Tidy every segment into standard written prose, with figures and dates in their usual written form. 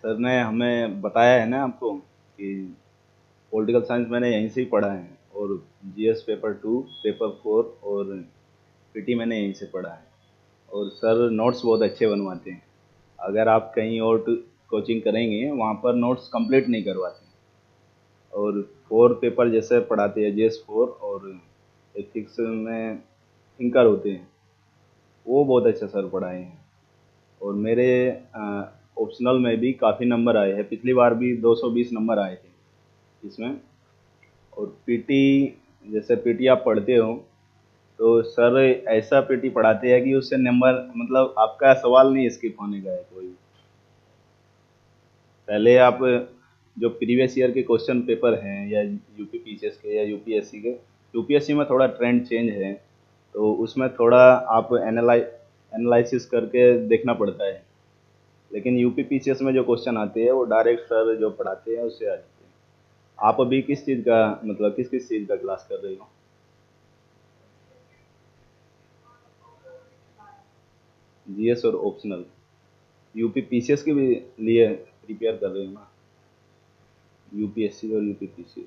Sir ने हमें बताया है ना आपको कि पॉलिटिकल साइंस मैंने यहीं से ही पढ़ा है, और जीएस पेपर 2, पेपर 4 और पीटी मैंने यहीं से पढ़ा है। और सर नोट्स बहुत अच्छे बनवाते हैं। अगर आप कहीं और कोचिंग करेंगे वहाँ पर नोट्स कंप्लीट नहीं करवाते। और 4 पेपर जैसे पढ़ाते हैं, जीएस 4 और एथिक्स में थिंकर होते हैं, वो बहुत अच्छा सर पढ़ाए हैं। और मेरे ऑप्शनल में भी काफ़ी नंबर आए हैं, पिछली बार भी 220 नंबर आए थे इसमें। और पीटी, जैसे पीटी आप पढ़ते हो तो सर ऐसा पीटी पढ़ाते हैं कि उससे नंबर, मतलब आपका सवाल नहीं स्किप होने का है कोई। पहले आप जो प्रीवियस ईयर के क्वेश्चन पेपर हैं, या यूपी पीसीएस के या यूपीएससी के, यूपीएससी में थोड़ा ट्रेंड चेंज है, तो उसमें थोड़ा आप एनालिसिस करके देखना पड़ता है। लेकिन यूपी पीसीएस में जो क्वेश्चन आते हैं वो डायरेक्ट सर जो पढ़ाते हैं उससे आ जाते हैं। आप अभी किस चीज़ का, मतलब किस किस चीज़ का क्लास कर रही हो? जीएस और ऑप्शनल, यूपी पीसीएस के भी लिए प्रिपेयर कर रही हो ना? यूपीएससी और यूपी पीसीएस।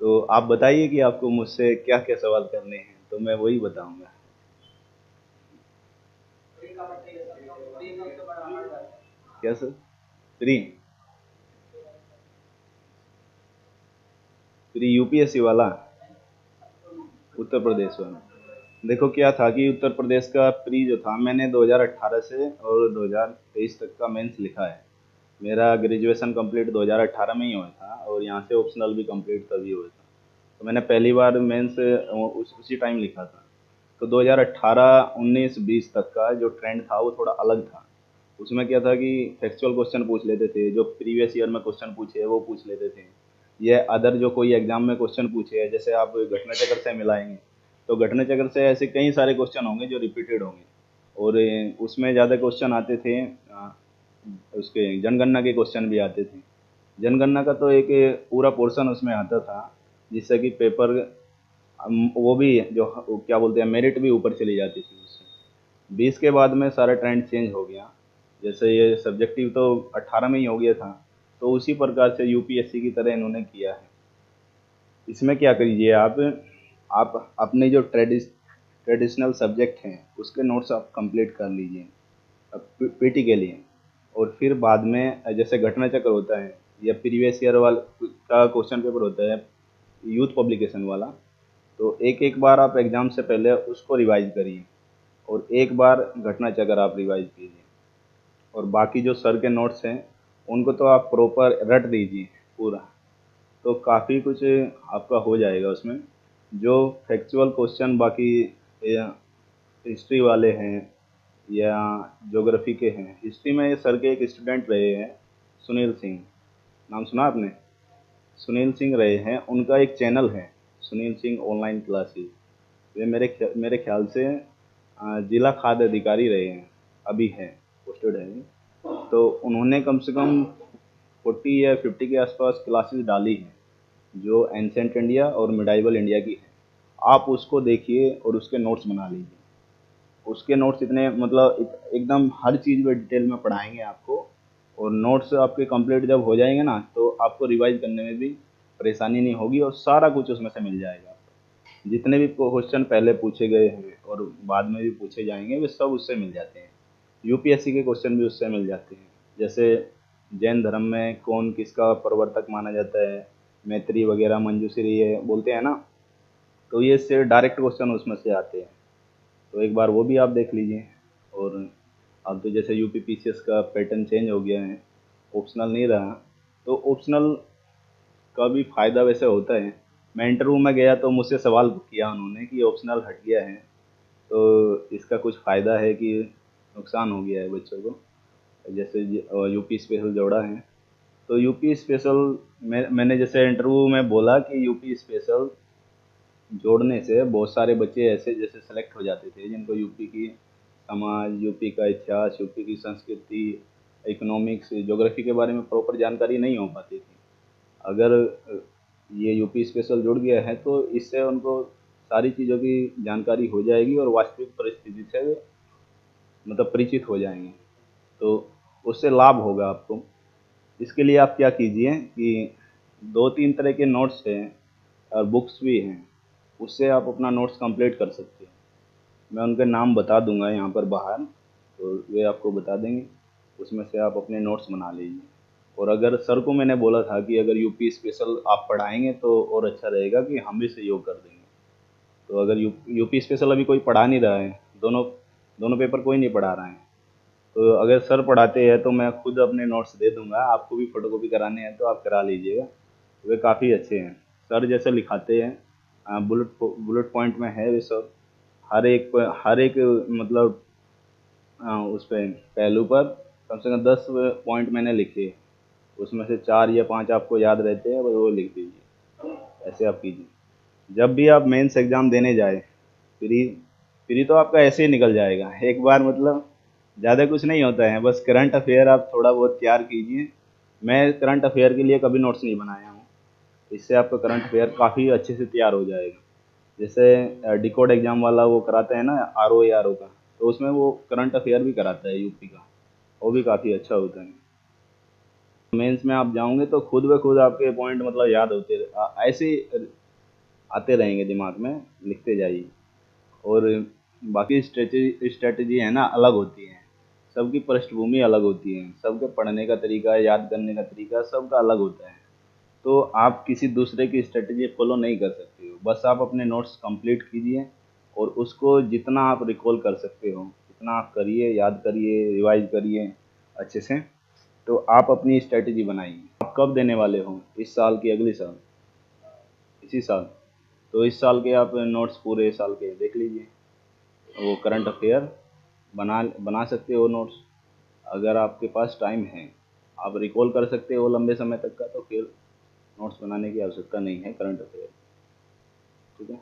तो आप बताइए कि आपको मुझसे क्या क्या सवाल करने हैं, तो मैं वही बताऊंगा। क्या सर? प्री प्री यूपीएससी वाला, उत्तर प्रदेश वाला। देखो क्या था कि उत्तर प्रदेश का प्री जो था, मैंने 2018 से और 2023 तक का मेंस लिखा है। मेरा ग्रेजुएशन कंप्लीट 2018 में ही हुआ था, और यहाँ से ऑप्शनल भी कंप्लीट तभी हुआ था। तो मैंने पहली बार मेंस उसी टाइम लिखा था। तो 2018, 19, 20 तक का जो ट्रेंड था वो थोड़ा अलग था। उसमें क्या था कि फैक्चुअल क्वेश्चन पूछ लेते थे, जो प्रीवियस ईयर में क्वेश्चन पूछे हैं वो पूछ लेते थे। ये अदर जो कोई एग्जाम में क्वेश्चन पूछे हैं, जैसे आप घटना चक्र से मिलाएंगे, तो घटना चक्र से ऐसे कई सारे क्वेश्चन होंगे जो रिपीटेड होंगे। और उसमें ज़्यादा क्वेश्चन आते थे, उसके जनगणना के क्वेश्चन भी आते थे। जनगणना का तो एक पूरा पोर्शन उसमें आता था, जिससे कि पेपर वो भी जो क्या बोलते हैं, मेरिट भी ऊपर चली जाती थी उससे। 20 के बाद में सारा ट्रेंड चेंज हो गया। जैसे ये सब्जेक्टिव तो 18 में ही हो गया था, तो उसी प्रकार से यूपीएससी की तरह इन्होंने किया है। इसमें क्या करिए आप अपने जो ट्रेडिशनल सब्जेक्ट हैं उसके नोट्स आप कंप्लीट कर लीजिए पीटी के लिए। और फिर बाद में जैसे घटना चक्र होता है, या प्रीवियस ईयर वाला का क्वेश्चन पेपर होता है, यूथ पब्लिकेशन वाला, तो एक एक बार आप एग्ज़ाम से पहले उसको रिवाइज करिए, और एक बार घटना चक्र आप रिवाइज कीजिए। और बाकी जो सर के नोट्स हैं उनको तो आप प्रॉपर रट दीजिए पूरा। तो काफ़ी कुछ आपका हो जाएगा उसमें। जो फैक्चुअल क्वेश्चन बाकी हिस्ट्री वाले हैं या ज्योग्राफी के हैं, हिस्ट्री में सर के एक स्टूडेंट रहे हैं, सुनील सिंह, नाम सुना आपने? सुनील सिंह रहे हैं, उनका एक चैनल है, सुनील सिंह ऑनलाइन क्लासेस। वे मेरे ख्याल से जिला खाद्य अधिकारी रहे हैं, अभी हैं, पोस्टेड हैं। तो उन्होंने कम से कम 40 या 50 के आसपास क्लासेस डाली हैं, जो एंसेंट इंडिया और मिडाइवल इंडिया की है। आप उसको देखिए और उसके नोट्स बना लीजिए। उसके नोट्स इतने, मतलब एकदम हर चीज़ में डिटेल में पढ़ाएंगे आपको। और नोट्स आपके कंप्लीट जब हो जाएंगे ना, तो आपको रिवाइज करने में भी परेशानी नहीं होगी, और सारा कुछ उसमें से मिल जाएगा आपको। जितने भी क्वेश्चन पहले पूछे गए हैं और बाद में भी पूछे जाएंगे, वे सब उससे मिल जाते हैं। यूपीएससी के क्वेश्चन भी उससे मिल जाते हैं। जैसे जैन धर्म में कौन किसका प्रवर्तक माना जाता है, मैत्री वगैरह, मंजूश्री ये बोलते हैं ना, तो ये से डायरेक्ट क्वेश्चन उसमें से आते हैं। तो एक बार वो भी आप देख लीजिए। और अब तो जैसे यूपी पीसीएस का पैटर्न चेंज हो गया है, ऑप्शनल नहीं रहा, तो ऑप्शनल का भी फ़ायदा वैसे होता है। मैं इंटरव्यू में गया तो मुझसे सवाल किया उन्होंने कि ऑप्शनल हट गया है, तो इसका कुछ फ़ायदा है कि नुकसान हो गया है बच्चों को? जैसे यूपी स्पेशल जोड़ा है, तो यूपी स्पेशल मैंने जैसे इंटरव्यू में बोला कि यूपी स्पेशल जोड़ने से बहुत सारे बच्चे ऐसे जैसे सेलेक्ट हो जाते थे, जिनको यूपी की समाज, यूपी का इतिहास, यूपी की संस्कृति, इकोनॉमिक्स, ज्योग्राफी के बारे में प्रॉपर जानकारी नहीं हो पाती थी। अगर ये यूपी स्पेशल जुड़ गया है तो इससे उनको सारी चीज़ों की जानकारी हो जाएगी, और वास्तविक परिस्थिति से मतलब परिचित हो जाएंगे। तो उससे लाभ होगा आपको। इसके लिए आप क्या कीजिए कि 2-3 तरह के नोट्स हैं और बुक्स भी हैं, उससे आप अपना नोट्स कंप्लीट कर सकते हैं। मैं उनके नाम बता दूंगा यहाँ पर बाहर, तो वे आपको बता देंगे, उसमें से आप अपने नोट्स बना लीजिए। और अगर सर को मैंने बोला था कि अगर यूपी स्पेशल आप पढ़ाएंगे तो और अच्छा रहेगा कि हम भी सहयोग कर देंगे। तो अगर यूपी स्पेशल अभी कोई पढ़ा नहीं रहा है, दोनों दोनों पेपर कोई नहीं पढ़ा रहा है, तो अगर सर पढ़ाते हैं तो मैं खुद अपने नोट्स दे दूंगा, आपको भी फोटोकॉपी कराने हैं तो आप करा लीजिएगा। वे काफ़ी अच्छे हैं, सर जैसे लिखाते हैं, बुलेट बुलेट पॉइंट में है वे सब। हर एक मतलब उस पे पहलू पर कम से कम 10 पॉइंट मैंने लिखे, उसमें से 4 या 5 आपको याद रहते हैं, बस वो लिख दीजिए। ऐसे आप कीजिए। जब भी आप मेंस एग्ज़ाम देने जाए, प्री प्री तो आपका ऐसे ही निकल जाएगा एक बार, मतलब ज़्यादा कुछ नहीं होता है, बस करंट अफेयर आप थोड़ा बहुत तैयार कीजिए। मैं करंट अफेयर के लिए कभी नोट्स नहीं बनाया हूँ, इससे आपका करंट अफेयर काफ़ी अच्छे से तैयार हो जाएगा। जैसे डिकोड एग्ज़ाम वाला वो कराता है ना, आर ओ का, तो उसमें वो करंट अफेयर भी कराता है यूपी का, वो भी काफ़ी अच्छा होता है। मेंस में आप जाओगे तो खुद ब खुद आपके पॉइंट मतलब याद होते ऐसे ही आते रहेंगे दिमाग में, लिखते जाइए। और बाकी स्ट्रेटजी स्ट्रेटजी है ना, अलग होती है, सबकी पृष्ठभूमि अलग होती है, सबके पढ़ने का तरीका, याद करने का तरीका सबका अलग होता है। तो आप किसी दूसरे की स्ट्रेटजी फॉलो नहीं कर सकते हो, बस आप अपने नोट्स कंप्लीट कीजिए और उसको जितना आप रिकॉल कर सकते हो उतना आप करिए, याद करिए, रिवाइज करिए अच्छे से। तो आप अपनी स्ट्रेटजी बनाइए। आप कब देने वाले हो, इस साल की अगले साल, इसी साल? तो इस साल के आप नोट्स पूरे साल के देख लीजिए, वो करंट अफेयर बना बना सकते हो नोट्स। अगर आपके पास टाइम है, आप रिकॉल कर सकते हो लंबे समय तक का, तो फिर नोट्स बनाने की आवश्यकता नहीं है करंट अफेयर। ठीक है।